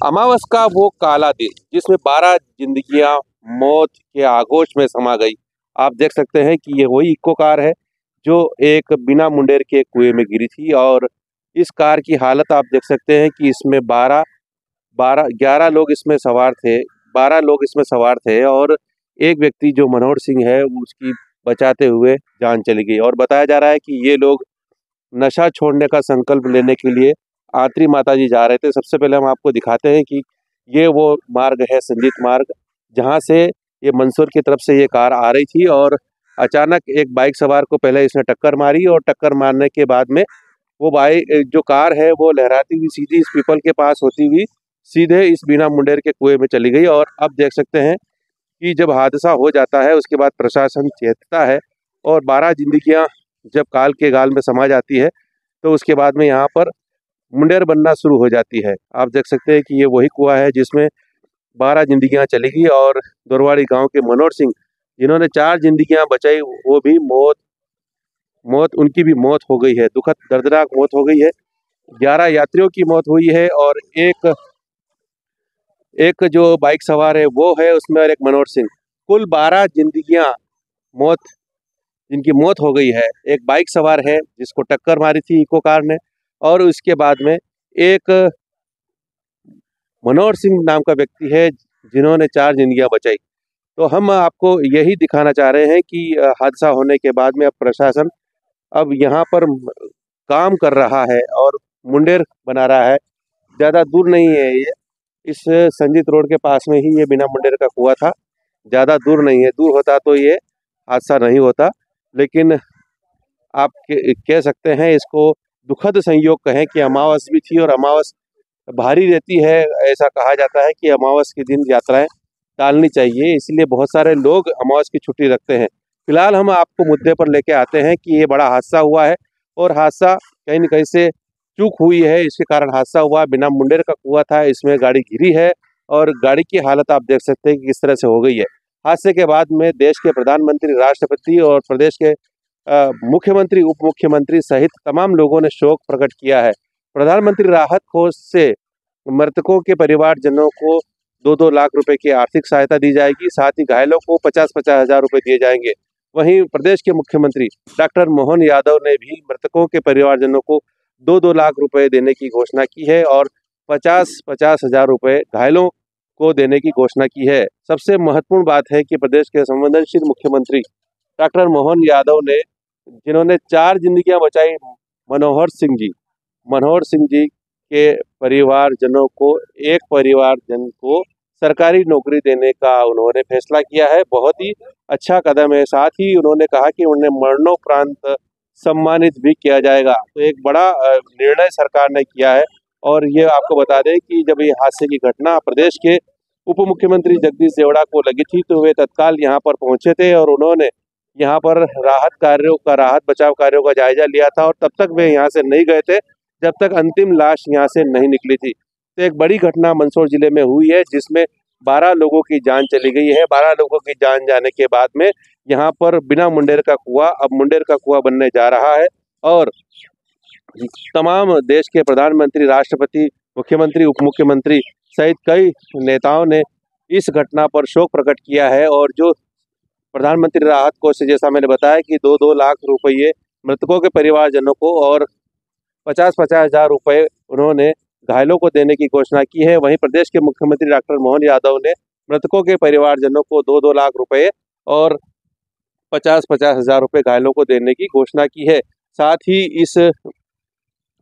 अमावस का वो काला दिन जिसमें 12 जिंदगियां मौत के आगोश में समा गई। आप देख सकते हैं कि ये वही इको कार है जो एक बिना मुंडेर के कुएं में गिरी थी। और इस कार की हालत आप देख सकते हैं कि इसमें 11 लोग इसमें सवार थे। 12 लोग इसमें सवार थे और एक व्यक्ति जो मनोहर सिंह है उसकी बचाते हुए जान चली गई। और बताया जा रहा है कि ये लोग नशा छोड़ने का संकल्प लेने के लिए आत्री माता जी जा रहे थे। सबसे पहले हम आपको दिखाते हैं कि ये वो मार्ग है, संजीत मार्ग, जहाँ से ये मंदसौर की तरफ से ये कार आ रही थी और अचानक एक बाइक सवार को पहले इसने टक्कर मारी और टक्कर मारने के बाद में वो बाइक जो कार है वो लहराती हुई सीधी इस पीपल के पास होती हुई सीधे इस बिना मुंडेर के कुएं में चली गई। और अब देख सकते हैं कि जब हादसा हो जाता है उसके बाद प्रशासन चेतता है और 12 जिंदगियां जब काल के गाल में समा जाती है तो उसके बाद में यहाँ पर मुंडेर बनना शुरू हो जाती है। आप देख सकते हैं कि ये वही कुआं है जिसमें 12 जिंदगियां चली गई और दोरवाड़ी गांव के मनोहर सिंह जिन्होंने 4 जिंदगियां बचाई वो भी उनकी भी मौत हो गई है। दुखद दर्दनाक मौत हो गई है। 11 यात्रियों की मौत हुई है और एक जो बाइक सवार है वो है उसमें और एक मनोहर सिंह, कुल 12 जिंदगियां मौत जिनकी मौत हो गई है। एक बाइक सवार है जिसको टक्कर मारी थी इको कार ने और उसके बाद में एक मनोहर सिंह नाम का व्यक्ति है जिन्होंने 4 जिंदगियां बचाई। तो हम आपको यही दिखाना चाह रहे हैं कि हादसा होने के बाद में अब प्रशासन अब यहाँ पर काम कर रहा है और मुंडेर बना रहा है। ज़्यादा दूर नहीं है ये, इस संजीत रोड के पास में ही ये बिना मुंडेर का कुआं था। ज़्यादा दूर नहीं है, दूर होता तो ये हादसा नहीं होता। लेकिन आप कह सकते हैं इसको दुखद संयोग कहें कि अमावस भी थी और अमावस भारी रहती है। ऐसा कहा जाता है कि अमावस के दिन यात्राएं टालनी चाहिए, इसलिए बहुत सारे लोग अमावस की छुट्टी रखते हैं। फिलहाल हम आपको मुद्दे पर लेके आते हैं कि ये बड़ा हादसा हुआ है और हादसा कहीं न कहीं से चूक हुई है, इसके कारण हादसा हुआ। बिना मुंडेर का कुआं था, इसमें गाड़ी गिरी है और गाड़ी की हालत आप देख सकते हैं कि किस तरह से हो गई है। हादसे के बाद में देश के प्रधानमंत्री, राष्ट्रपति और प्रदेश के मुख्यमंत्री, उप मुख्यमंत्री सहित तमाम लोगों ने शोक प्रकट किया है। प्रधानमंत्री राहत कोष से मृतकों के परिवारजनों को 2-2 लाख रुपए की आर्थिक सहायता दी जाएगी। साथ ही घायलों को 50-50 हजार रुपए दिए जाएंगे। वहीं प्रदेश के मुख्यमंत्री डॉक्टर मोहन यादव ने भी मृतकों के परिवारजनों को 2-2 लाख रुपए देने की घोषणा की है और 50-50 हजार रुपए घायलों को देने की घोषणा की है। सबसे महत्वपूर्ण बात है कि प्रदेश के संवेदनशील मुख्यमंत्री डॉक्टर मोहन यादव ने, जिन्होंने 4 जिंदगियां बचाई, मनोहर सिंह जी के परिवारजनों को, एक परिवारजन को सरकारी नौकरी देने का उन्होंने फैसला किया है। बहुत ही अच्छा कदम है। साथ ही उन्होंने कहा कि उन्हें मरणोपरांत सम्मानित भी किया जाएगा। तो एक बड़ा निर्णय सरकार ने किया है। और ये आपको बता दें कि जब ये हादसे की घटना प्रदेश के उप मुख्यमंत्री जगदीश देवड़ा को लगी थी तो वे तत्काल यहाँ पर पहुंचे थे और उन्होंने यहाँ पर राहत बचाव कार्यों का जायजा लिया था। और तब तक वे यहाँ से नहीं गए थे जब तक अंतिम लाश यहाँ से नहीं निकली थी। तो एक बड़ी घटना मंदसौर जिले में हुई है जिसमें 12 लोगों की जान चली गई है। 12 लोगों की जान जाने के बाद में यहाँ पर बिना मुंडेर का कुआं अब मुंडेर का कुआं बनने जा रहा है। और तमाम देश के प्रधानमंत्री, राष्ट्रपति, मुख्यमंत्री, उप मुख्यमंत्री सहित कई नेताओं ने इस घटना पर शोक प्रकट किया है। और जो प्रधानमंत्री राहत कोष से, जैसा मैंने बताया कि 2-2 लाख रुपये मृतकों के परिवारजनों को और 50-50 हजार रुपये उन्होंने घायलों को देने की घोषणा की है। वहीं प्रदेश के मुख्यमंत्री डॉक्टर मोहन यादव ने मृतकों के परिवारजनों को 2-2 लाख रुपये और 50-50 हजार रुपये घायलों को देने की घोषणा की है। साथ ही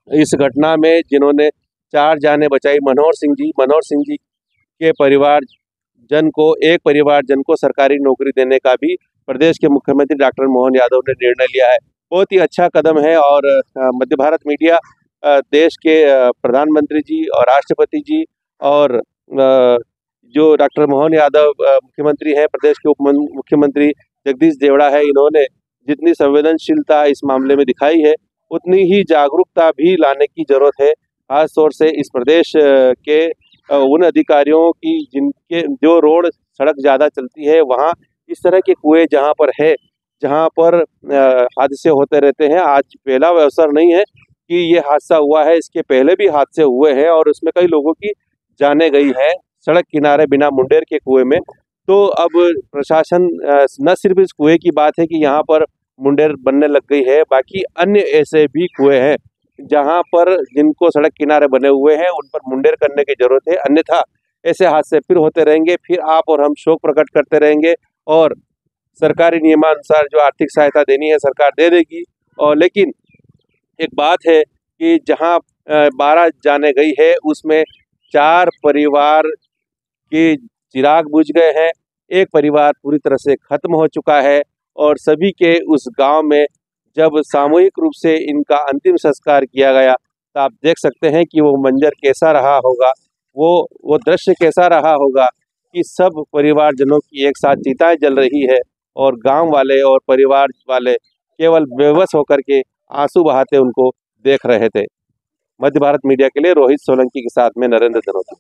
इस घटना में जिन्होंने 4 जानें बचाई, मनोहर सिंह जी के एक परिवारजन को सरकारी नौकरी देने का भी प्रदेश के मुख्यमंत्री डॉक्टर मोहन यादव ने निर्णय लिया है। बहुत ही अच्छा कदम है। और मध्य भारत मीडिया देश के प्रधानमंत्री जी और राष्ट्रपति जी और जो डॉक्टर मोहन यादव मुख्यमंत्री हैं, प्रदेश के उप मुख्यमंत्री जगदीश देवड़ा है, इन्होंने जितनी संवेदनशीलता इस मामले में दिखाई है उतनी ही जागरूकता भी लाने की जरूरत है। खासतौर से इस प्रदेश के उन अधिकारियों की जिनके जो रोड सड़क ज़्यादा चलती है वहाँ इस तरह के कुएं जहाँ पर हादसे होते रहते हैं। आज पहला अवसर नहीं है कि ये हादसा हुआ है, इसके पहले भी हादसे हुए हैं और उसमें कई लोगों की जाने गई है सड़क किनारे बिना मुंडेर के कुएं में। तो अब प्रशासन न सिर्फ इस कुएं की बात है कि यहाँ पर मुंडेर बनने लग गई है, बाकी अन्य ऐसे भी कुएं हैं जहाँ पर जिनको सड़क किनारे बने हुए हैं उन पर मुंडेर करने की जरूरत है, अन्यथा ऐसे हादसे फिर होते रहेंगे, फिर आप और हम शोक प्रकट करते रहेंगे और सरकारी नियमानुसार जो आर्थिक सहायता देनी है सरकार दे देगी। और लेकिन एक बात है कि जहां 12 जाने गई है उसमें 4 परिवार के चिराग बुझ गए हैं, एक परिवार पूरी तरह से खत्म हो चुका है और सभी के उस गांव में जब सामूहिक रूप से इनका अंतिम संस्कार किया गया तो आप देख सकते हैं कि वो मंजर कैसा रहा होगा, वो दृश्य कैसा रहा होगा कि सब परिवारजनों की एक साथ चिताएं जल रही है और गांव वाले और परिवार वाले केवल बेबस होकर के आंसू बहाते उनको देख रहे थे। मध्य भारत मीडिया के लिए रोहित सोलंकी के साथ में नरेंद्र धनोती।